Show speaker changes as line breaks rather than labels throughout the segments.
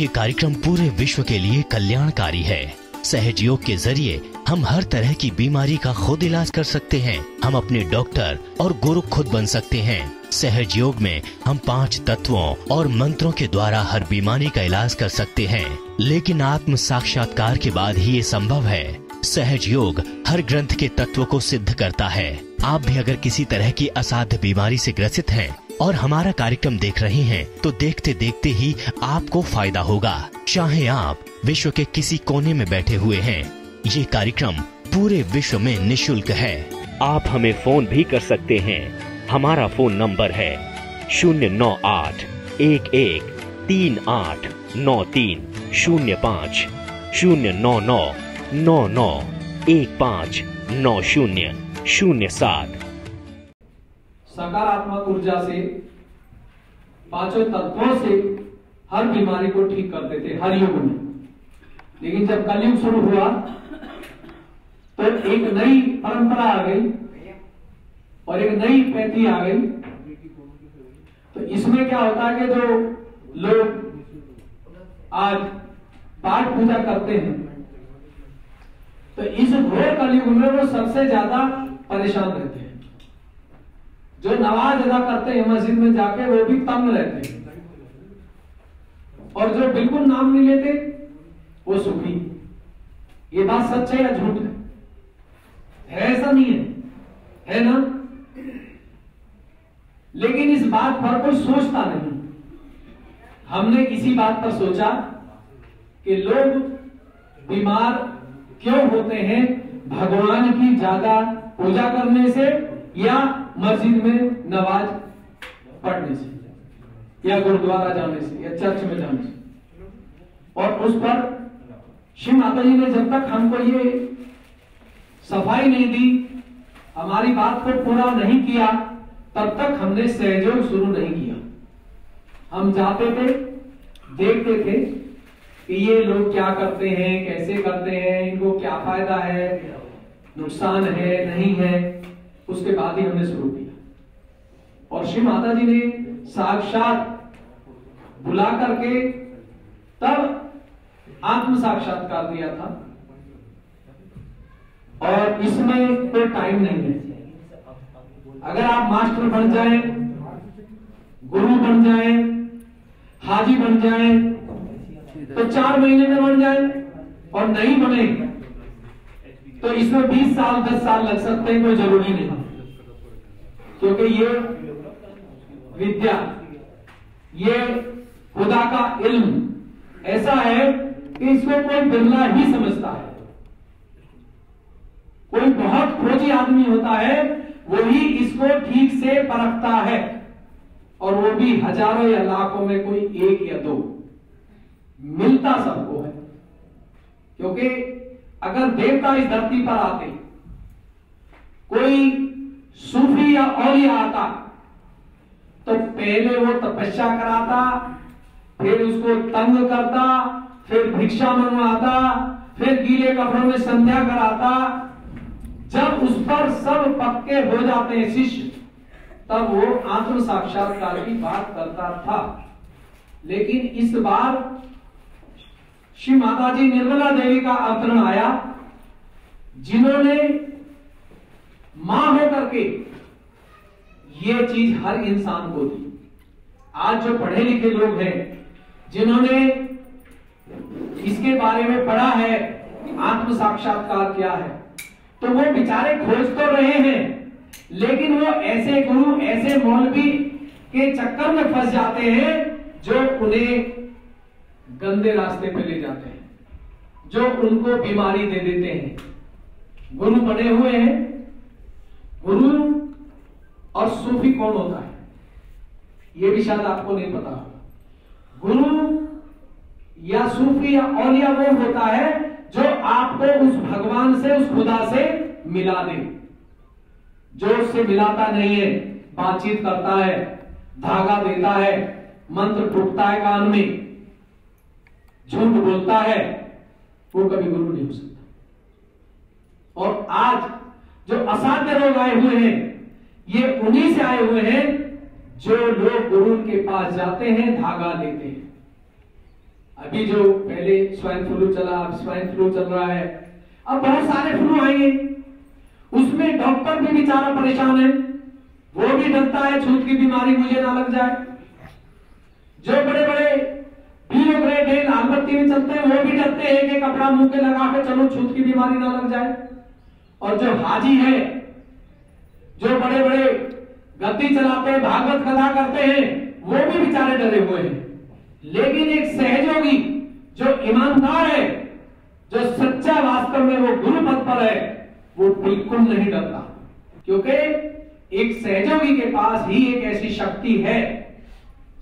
ये कार्यक्रम पूरे विश्व के लिए कल्याणकारी है। सहज योग के जरिए हम हर तरह की बीमारी का खुद इलाज कर सकते हैं। हम अपने डॉक्टर और गुरु खुद बन सकते हैं। सहज योग में हम 5 तत्वों और मंत्रों के द्वारा हर बीमारी का इलाज कर सकते हैं, लेकिन आत्म साक्षात्कार के बाद ही ये संभव है। सहज योग हर ग्रंथ के तत्व को सिद्ध करता है। आप भी अगर किसी तरह की असाध्य बीमारी से ग्रसित हैं और हमारा कार्यक्रम देख रहे हैं, तो देखते देखते ही आपको फायदा होगा। चाहे आप विश्व के किसी कोने में बैठे हुए हैं, ये कार्यक्रम पूरे विश्व में निशुल्क है। आप हमें फोन भी कर सकते हैं। हमारा फोन नंबर है 098 11 38 93 05 099 99 15 90 07।
सकारात्मक ऊर्जा से, 5 तत्वों से हर बीमारी को ठीक करते थे हर युग में। लेकिन जब कलयुग शुरू हुआ तो एक नई परंपरा आ गई और एक नई पैथी आ गई। तो इसमें क्या होता है कि जो लोग आज पाठ पूजा करते हैं, तो इस घोर कलयुग में वो सबसे ज्यादा परेशान रहते हैं। जो नमाज अदा करते हैं मस्जिद में जाके, वो भी तंग रहते हैं, और जो बिल्कुल नाम नहीं लेते वो सुखी। ये बात सच है या झूठ है? ऐसा नहीं है ना? लेकिन इस बात पर कोई सोचता नहीं। हमने इसी बात पर सोचा कि लोग बीमार क्यों होते हैं, भगवान की ज्यादा पूजा करने से या मस्जिद में नमाज पढ़ने से या गुरुद्वारा जाने से या चर्च में जाने से। और उस पर श्री माता जी ने जब तक हमको ये सफाई नहीं दी, हमारी बात को पूरा नहीं किया, तब तक हमने सहयोग शुरू नहीं किया। हम जाते थे, देखते थे कि ये लोग क्या करते हैं, कैसे करते हैं, इनको क्या फायदा है, नुकसान है नहीं है। उसके बाद ही हमने शुरू किया और श्री माता जी ने साक्षात बुला करके तब आत्म साक्षात्कार दिया था। और इसमें कोई टाइम नहीं है। अगर आप मास्टर बन जाएं, गुरु बन जाएं, हाजी बन जाएं, तो 4 महीने में बन जाएं, और नहीं बने तो इसमें 20 साल 10 साल लग सकते हैं, कोई जरूरी नहीं। क्योंकि ये विद्या, ये खुदा का इल्म ऐसा है कि इसको कोई बिरला ही समझता है। कोई बहुत खोजी आदमी होता है, वही इसको ठीक से परखता है, और वो भी हजारों या लाखों में कोई 1 या 2 मिलता सबको है। क्योंकि अगर देवता इस धरती पर आते, कोई सूफी या औलिया आता, तो पहले वो तपस्या कराता, फिर उसको तंग करता, फिर भिक्षा मंगवाता, फिर गीले कपड़ों में संध्या कराता। जब उस पर सब पक्के हो जाते हैं शिष्य, तब वो आत्म साक्षात्कार की बात करता था। लेकिन इस बार श्री माता जी निर्मला देवी का अवतरण आया, जिन्होंने मां होकर के ये चीज हर इंसान को दी। आज जो पढ़े लिखे लोग हैं, जिन्होंने इसके बारे में पढ़ा है, आत्म साक्षात्कार क्या है, तो वो बेचारे खोज तो रहे हैं, लेकिन वो ऐसे गुरु, ऐसे मौलवी के चक्कर में फंस जाते हैं जो उन्हें गंदे रास्ते पे ले जाते हैं, जो उनको बीमारी दे देते हैं। गुरु बने हुए हैं। गुरु और सूफी कौन होता है, ये भी शायद आपको नहीं पता होगा। गुरु या सूफी या औलिया वो होता है जो आपको उस भगवान से, उस खुदा से मिला दे। जो उससे मिलाता नहीं है, बातचीत करता है, धागा देता है, मंत्र टूटता है कान में, झूठ बोलता है, वो कभी गुरु नहीं हो सकता। और आज जो असाध्य रोग आए हुए हैं, ये उन्हीं से आए हुए हैं जो लोग गुरु के पास जाते हैं, धागा लेते हैं। अभी जो पहले स्वाइन फ्लू चला, अब स्वाइन फ्लू चल रहा है, अब बहुत सारे फ्लू आएंगे, उसमें डॉक्टर भी बेचारा परेशान है, वो भी डरता है छूत की बीमारी मुझे ना लग जाए। जो बड़े बड़े ब्यूरोक्रेट है, लाल बत्ती में चलते हैं, वो भी डरते हैं कि कपड़ा मुंह पे लगा के चलो छूत की बीमारी ना लग जाए। और जो हाजी है, जो बड़े बड़े गद्दी चलाते हैं, भागवत कथा करते हैं, वो भी बेचारे डरे हुए हैं। लेकिन एक सहयोगी जो ईमानदार है, जो सच्चा वास्तव में वो गुरु पद पर है, वो बिल्कुल नहीं डरता, क्योंकि एक सहयोगी के पास ही एक ऐसी शक्ति है,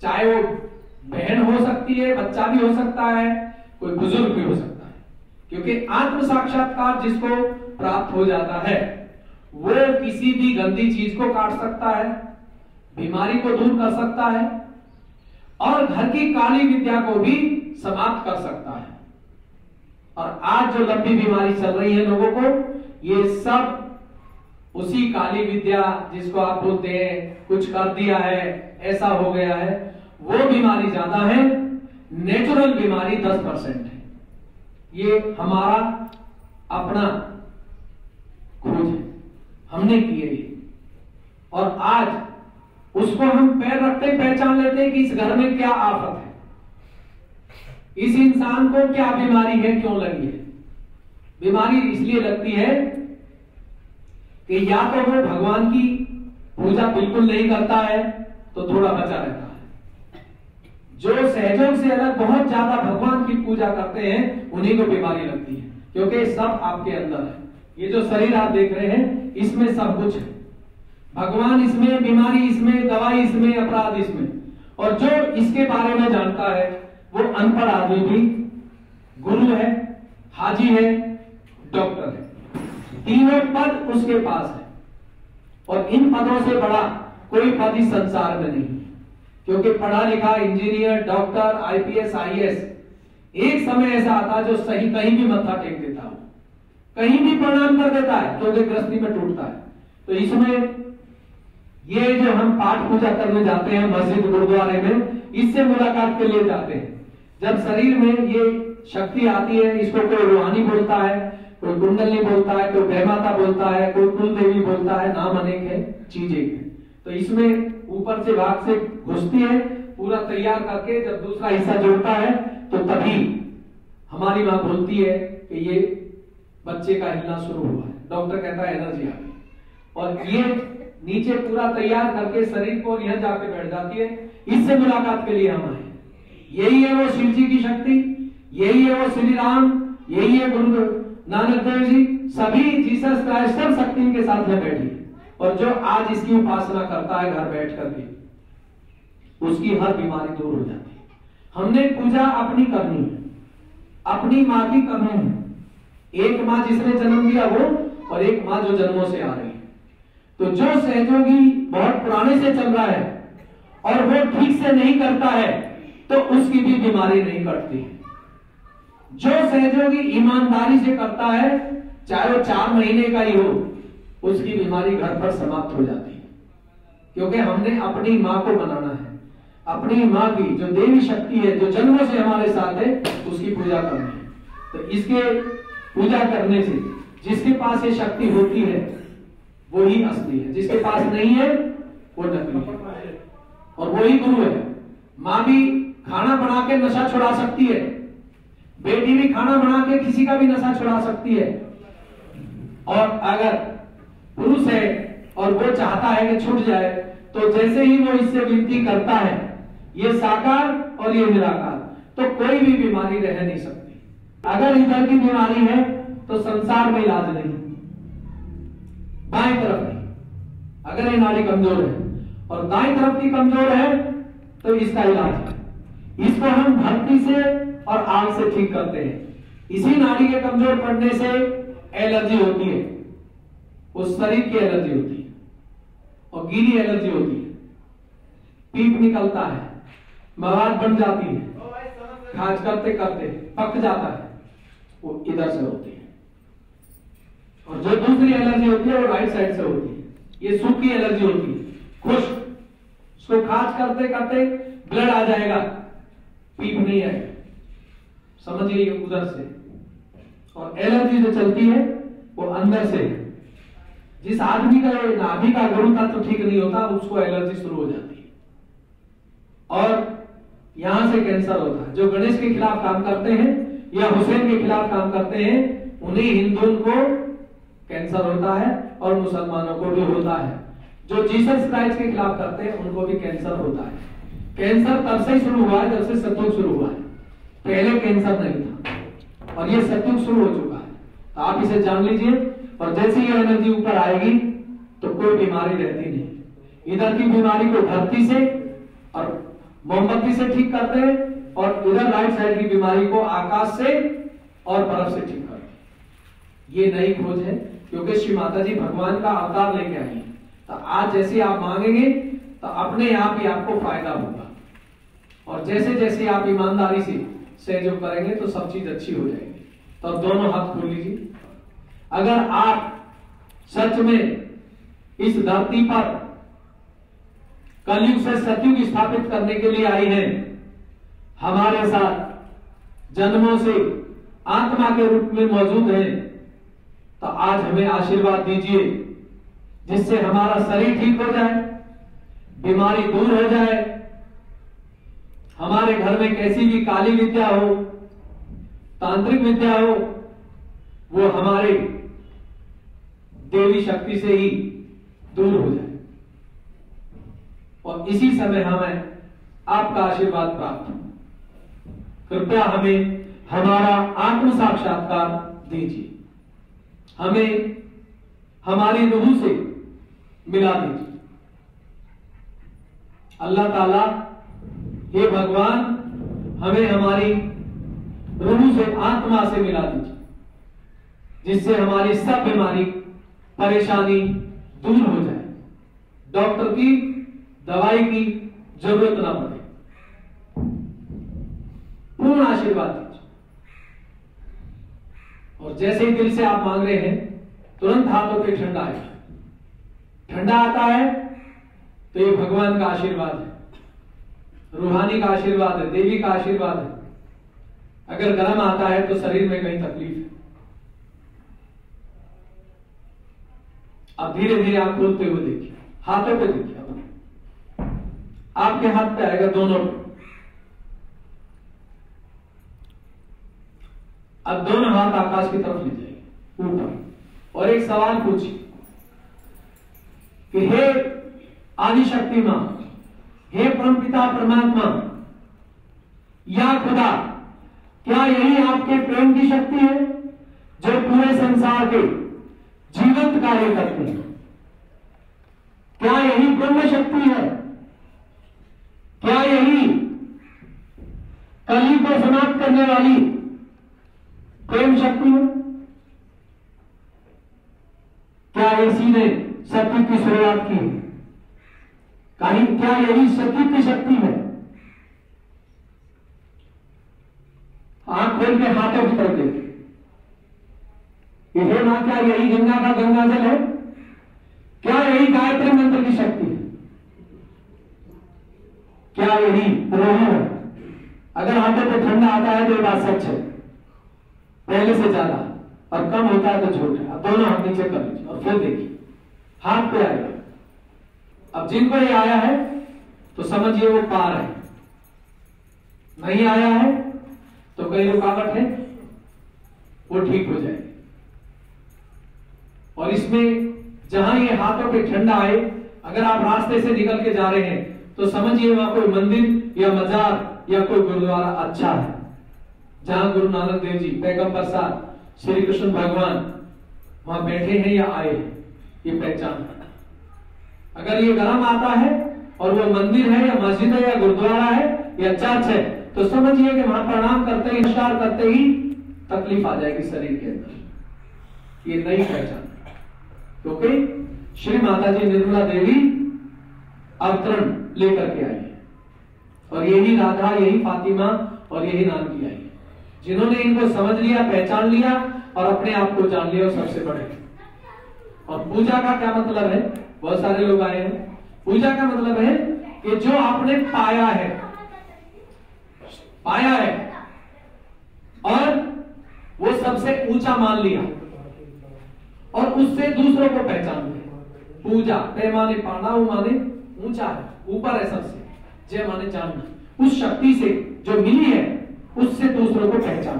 चाहे वो बहन हो सकती है, बच्चा भी हो सकता है, कोई बुजुर्ग भी हो सकता है, क्योंकि आत्म साक्षात्कार जिसको प्राप्त हो जाता है वो किसी भी गंदी चीज को काट सकता है, बीमारी को दूर कर सकता है और घर की काली विद्या को भी समाप्त कर सकता है। और आज जो लंबी बीमारी चल रही है लोगों को, ये सब उसी काली विद्या जिसको आप बोलते हैं कुछ कर दिया है, ऐसा हो गया है, वो बीमारी ज्यादा है, नेचुरल बीमारी 10% है। ये हमारा अपना खोज है, हमने की है ये, और आज उसको हम पैर रखते पहचान लेते हैं कि इस घर में क्या आफत है, इस इंसान को क्या बीमारी है, क्यों लगी है। बीमारी इसलिए लगती है कि या तो वो भगवान की पूजा बिल्कुल नहीं करता है तो थोड़ा बचा रहता है, जो सहयोग से अलग बहुत ज्यादा भगवान की पूजा करते हैं उन्हीं को बीमारी लगती है, क्योंकि सब आपके अंदर है। ये जो शरीर आप देख रहे हैं इसमें सब कुछ है, भगवान इसमें, बीमारी इसमें, दवाई इसमें, अपराध इसमें। और जो इसके बारे में जानता है वो अनपढ़ आदमी भी गुरु है, हाजी है, डॉक्टर है, तीनों पद उसके पास है। और इन पदों से बड़ा कोई पद इस संसार में नहीं, क्योंकि पढ़ा लिखा इंजीनियर, डॉक्टर, आईपीएस, आईएएस एक समय ऐसा आता जो सही कहीं भी मत्था टेक देता हो, कहीं भी प्रणाम कर देता है, क्योंकि गृहस्थी में टूटता है। तो इसमें ये जो हम पाठ पूजा करने जाते हैं मस्जिद गुरुद्वारे में, इससे मुलाकात के लिए जाते हैं। जब शरीर में ये शक्ति आती है, इसको कोई रूहानी बोलता है, कोई कुंडली बोलता है, कोई भैमाता बोलता है, कोई कुल देवी बोलता है, नाम अनेक है, चीज एक है। तो इसमें ऊपर से भाग से घुसती है, पूरा तैयार करके जब दूसरा हिस्सा जोड़ता है तो तभी हमारी मां बोलती है कि ये बच्चे का हिलना शुरू हुआ है, डॉक्टर कहता है एनर्जी आ गई, और ये नीचे पूरा तैयार करके शरीर को यहां जाके बैठ जाती है। इससे मुलाकात के लिए हम आए। यही है वो शिव जी की शक्ति, यही है वो श्री राम, यही है गुरु नानक देव जी, सभी जीसस क्राइस्ट सब शक्ति के साथ में बैठी। और जो आज इसकी उपासना करता है घर बैठ करके, उसकी हर बीमारी दूर हो जाती है। हमने पूजा अपनी करनी है, अपनी माँ की करनी है। एक माँ जिसने जन्म दिया वो, और एक माँ जो जन्मों से आ रही है। तो जो सहयोगी बहुत पुराने से चल रहा है और वो ठीक से नहीं करता है तो उसकी भी बीमारी नहीं कटती है। जो सहयोगी ईमानदारी से करता है, चाहे वो 4 महीने का ही हो, उसकी बीमारी घर पर समाप्त हो जाती है, क्योंकि हमने अपनी माँ को बनाना है। अपनी माँ की जो देवी शक्ति है, जो जन्मों से हमारे साथ है, उसकी पूजा करनी है। तो इसके पूजा करने से जिसके पास ये शक्ति होती है वो ही असली है, जिसके पास नहीं है वो नकली है, और वही गुरु है। माँ भी खाना बना के नशा छुड़ा सकती है, बेटी भी खाना बना के किसी का भी नशा छुड़ा सकती है। और अगर पुरुष है और वो चाहता है कि छूट जाए, तो जैसे ही वो इससे विनती करता है, ये साकार और ये निराकार, तो कोई भी बीमारी रह नहीं सकती। अगर इधर की बीमारी है तो संसार में इलाज नहीं, बाएं तरफ नहीं। अगर ये नाड़ी कमजोर है और दाएं तरफ की कमजोर है तो इसका इलाज है। इसको हम भक्ति से और आग से ठीक करते हैं। इसी नाड़ी के कमजोर पड़ने से एलर्जी होती है, उस शरीर की एलर्जी होती है, और गीली एलर्जी होती है, पीप निकलता है, मवाद बन जाती है, खाज करते करते पक जाता है, वो इधर से होती है। और जो दूसरी एलर्जी होती है वो राइट साइड से होती है। ये सूखी एलर्जी होती है, खुश्क, उसको खाज करते करते ब्लड आ जाएगा, पीप नहीं आएगा। समझिए ये उधर से, और एलर्जी जो चलती है वो अंदर से। जिस आदमी का नाभि का गुरु तत्व ठीक नहीं होता उसको एलर्जी शुरू हो जाती है, और यहां से कैंसर होता है। जो गणेश के खिलाफ काम करते हैं या हुसैन के खिलाफ काम करते हैं उन्हीं हिंदुओं को कैंसर होता है और मुसलमानों को भी होता है। जो जीसस क्राइस्ट के खिलाफ करते हैं उनको भी कैंसर होता है। कैंसर तब से शुरू हुआ है जब से सतयुग शुरू हुआ है, पहले कैंसर नहीं था, और ये सतयुग शुरू हो चुका है। तो आप इसे जान लीजिए, और जैसे ही एनर्जी ऊपर आएगी तो कोई बीमारी रहती नहीं। इधर की बीमारी को धरती से और मोमबत्ती से ठीक करते हैं, और इधर राइट साइड की बीमारी को आकाश से और बर्फ से ठीक करते हैं। ये नई खोज है, क्योंकि श्री माता जी भगवान का अवतार लेके आई है। तो आज जैसे आप मांगेंगे तो अपने आप ही आपको फायदा होगा, और जैसे जैसे आप ईमानदारी से सहयोग करेंगे तो सब चीज अच्छी हो जाएगी। तो दोनों हाथ खोल लीजिए। अगर आप सच में इस धरती पर कलयुग से सतयुग स्थापित करने के लिए आई हैं, हमारे साथ जन्मों से आत्मा के रूप में मौजूद हैं, तो आज हमें आशीर्वाद दीजिए जिससे हमारा शरीर ठीक हो जाए, बीमारी दूर हो जाए, हमारे घर में कैसी भी काली विद्या हो, तांत्रिक विद्या हो, वो हमारे देवी शक्ति से ही दूर हो जाए, और इसी समय हमें आपका आशीर्वाद प्राप्त हो। कृपया हमें हमारा आत्म साक्षात्कार दीजिए, हमें हमारी रूह से मिला दीजिए। अल्लाह ताला, हे भगवान, हमें हमारी रूह से, आत्मा से मिला दीजिए, जिससे हमारी सब बीमारी, परेशानी दूर हो जाए, डॉक्टर की दवाई की जरूरत ना पड़े। पूर्ण आशीर्वाद दीजिए, और जैसे ही दिल से आप मांग रहे हैं तुरंत हाथों पे ठंडा आएगा। ठंडा आता है तो ये भगवान का आशीर्वाद है, रूहानी का आशीर्वाद है, देवी का आशीर्वाद है। अगर गर्म आता है तो शरीर में कहीं तकलीफ है। अब धीरे धीरे आप खोलते हुए देखिए, हाथों पे देखिए, आपके हाथ पे आएगा, दोनों पे। अब दोनों हाथ आकाश की तरफ ले जाइए, ऊपर, और एक सवाल पूछिए कि हे आदिशक्ति मां, हे परमपिता परमात्मा या खुदा, क्या यही आपके प्रेम की शक्ति है जो पूरे संसार के जीवंत कार्य करती है? क्या यही ब्रह्म शक्ति है? क्या यही कली को समाप्त करने वाली प्रेम शक्ति है? क्या इसी ने सत्युग की शुरुआत की? कहीं क्या यही सत्युग की शक्ति है? आंख खोल के हाथों की तरफ देखिए। हे मां, क्या यही गंगा का गंगा जल है? क्या यही गायत्री मंत्र की शक्ति है? क्या यही रोह है? अगर हाथों पे ठंडा आता है तो ये बात सच है, पहले से ज्यादा, और कम होता है तो झूठ है। अब दोनों हाथ नीचे कर लीजिए और फिर देखिए, हाथ पे आएगा। अब जिनको ये आया है तो समझिए वो पार है, नहीं आया है तो कई रुकावट है, वो ठीक हो जाएगी। और इसमें जहां ये हाथों पे ठंडा आए, अगर आप रास्ते से निकल के जा रहे हैं तो समझिए वहां कोई मंदिर या मजार या कोई गुरुद्वारा अच्छा है, जहां गुरु नानक देव जी, पैगंबर साहब, श्री कृष्ण भगवान वहां बैठे हैं या आए हैं, ये पहचान। अगर ये गर्म आता है और वो मंदिर है या मस्जिद है या गुरुद्वारा है या चर्च है, तो समझिए कि वहां प्रणाम करते ही, नमस्कार करते ही तकलीफ आ जाएगी शरीर के अंदर। ये नई पहचान, क्योंकि श्री माता जी निर्मला देवी अवतरण लेकर के आई है, और यही राधा, यही फातिमा और यही नाम की आई है। जिन्होंने इनको समझ लिया, पहचान लिया और अपने आप को जान लिया, वो सबसे बड़े। और पूजा का क्या मतलब है? बहुत सारे लोग आए हैं। पूजा का मतलब है कि जो आपने पाया है, और वो सबसे ऊंचा मान लिया और उससे दूसरों को पहचान लिया। पूजा पैमाने पानाऊ माने ऊंचा है, ऊपर है सबसे, जय माने जानना। उस शक्ति से जो मिली है उससे दूसरों को पहचान।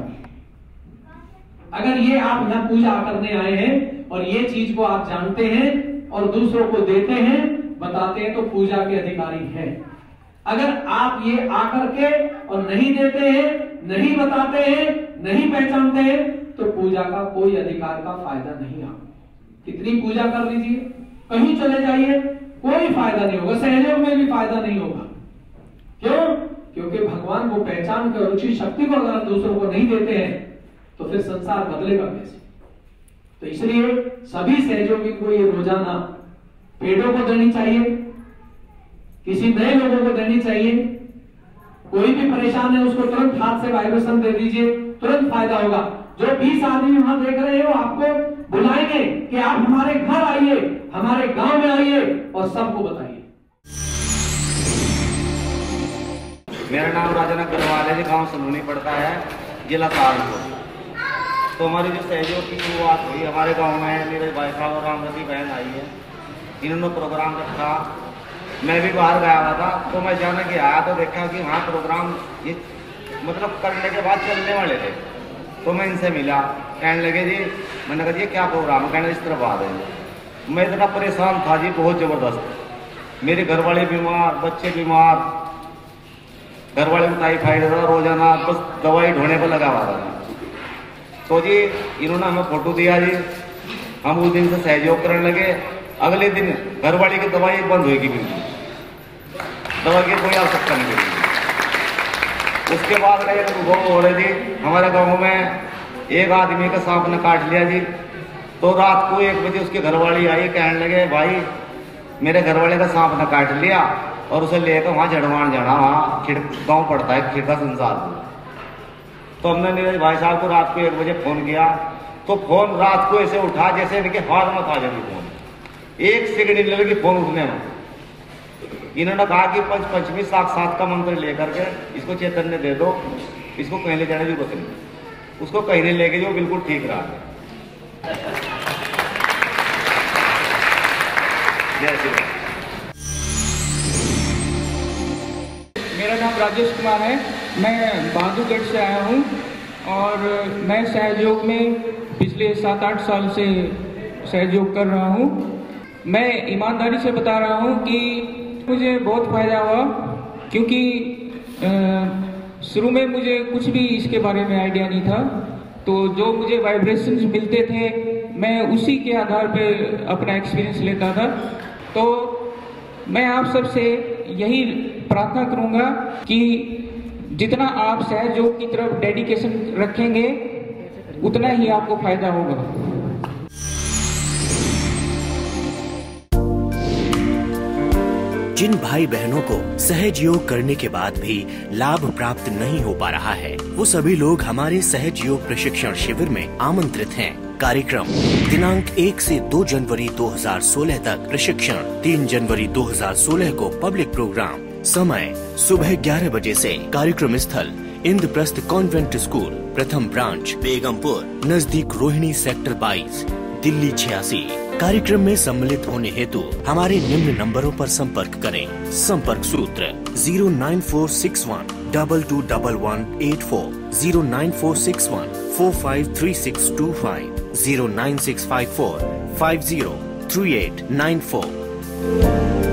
अगर ये आप यहां पूजा करने आए हैं और ये चीज को आप जानते हैं और दूसरों को देते हैं, बताते हैं, तो पूजा के अधिकारी हैं। अगर आप ये आकर के और नहीं देते हैं, नहीं बताते हैं, नहीं पहचानते हैं, तो पूजा का कोई अधिकार का फायदा नहीं। आप कितनी पूजा कर लीजिए, कहीं चले जाइए, कोई फायदा नहीं होगा, सहयोग में भी फायदा नहीं होगा। क्यों? क्योंकि भगवान को पहचान कर रुचि शक्ति को अगर दूसरों को नहीं देते हैं तो फिर संसार बदलेगा कैसे? तो इसलिए सभी सहयोगी को ये रोजाना पेड़ों को देनी चाहिए, किसी नए लोगों को देनी चाहिए। कोई भी परेशान है उसको तुरंत हाथ से वाइब्रेशन दे दीजिए, तुरंत फायदा होगा। जो 20 आदमी वहां देख रहे हो आपको बुलाएंगे कि आप हमारे घर आइए, हमारे गांव में आइए और सबको बताइए।
मेरा नाम राजना करवाल है, गांव सनूनी पड़ता है, जिला सहारनपुर। तो हमारी जो सहयोग की शुरुआत हुई हमारे गांव में, मेरे भाई साहब और रामवती बहन आई है, इन्होंने प्रोग्राम रखा। मैं भी बाहर गया हुआ था, तो मैं जाने के आया तो देखा कि वहाँ प्रोग्राम ये मतलब करने के बाद चलने वाले थे। तो मैं इनसे मिला, कहने लगे जी, मैंने कहा जी क्या प्रोग्राम है? कहने इस तरफ आ रहे। मैं इतना परेशान था जी, बहुत ज़बरदस्त। मेरे घर वाले बीमार, बच्चे बीमार, घर वाले में टाइफाइड था, रोजाना बस दवाई ढोने पर लगा हुआ था। तो जी इन्होंने हमें फोटो दिया जी, हम उस दिन से सहयोग करने लगे। अगले दिन घर वाली की दवाई बंद होगी, बिल्कुल दवा की कोई आवश्यकता नहीं पड़ेगी। उसके बाद अनुभव हो रहे जी, हमारे गाँव में एक आदमी का सांप ने काट लिया जी। तो रात को 1 बजे उसके घरवाली आई, कहने लगे भाई मेरे घरवाले का सांप ने काट लिया और उसे लेकर वहाँ झड़वान जाना, वहाँ गाँव पड़ता है खिड़का संसार। तो हमने नीरज भाई साहब को रात को 1 बजे फोन किया, तो फोन रात को ऐसे उठा जैसे इनके हाथ में था जल्दी फोन, 1 सेकंड नहीं लगी फोन उठने में। इन्होंने कहा कि पंचमी साक्षात का मंत्र लेकर के इसको चैतन्य दे दो, इसको कहीं ले जाने की जरूरत नहीं। उसको कहीं नहीं लेके जो बिल्कुल ठीक रहा। जय श्री राम।
मेरा नाम राजेश कुमार है, मैं बहादुरगढ़ से आया हूँ और मैं सहयोग में पिछले 7-8 साल से सहयोग कर रहा हूँ। मैं ईमानदारी से बता रहा हूँ कि मुझे बहुत फ़ायदा हुआ, क्योंकि शुरू में मुझे कुछ भी इसके बारे में आइडिया नहीं था। तो जो मुझे वाइब्रेशंस मिलते थे मैं उसी के आधार पे अपना एक्सपीरियंस लेता था। तो मैं आप सबसे यही प्रार्थना करूंगा कि जितना आप सहयोग की तरफ डेडिकेशन रखेंगे उतना ही आपको फायदा होगा।
जिन भाई बहनों को सहज योग करने के बाद भी लाभ प्राप्त नहीं हो पा रहा है, वो सभी लोग हमारे सहज योग प्रशिक्षण शिविर में आमंत्रित हैं। कार्यक्रम दिनांक 1 से 2 जनवरी 2016 तक प्रशिक्षण, 3 जनवरी 2016 को पब्लिक प्रोग्राम। समय सुबह 11 बजे से। कार्यक्रम स्थल इंद्रप्रस्थ कॉन्वेंट स्कूल, प्रथम ब्रांच, बेगमपुर, नजदीक रोहिणी सेक्टर 22, दिल्ली 86। कार्यक्रम में सम्मिलित होने हेतु हमारे निम्न नंबरों पर संपर्क करें। संपर्क सूत्र 09461 221184, 09461 453625, 09654 503894।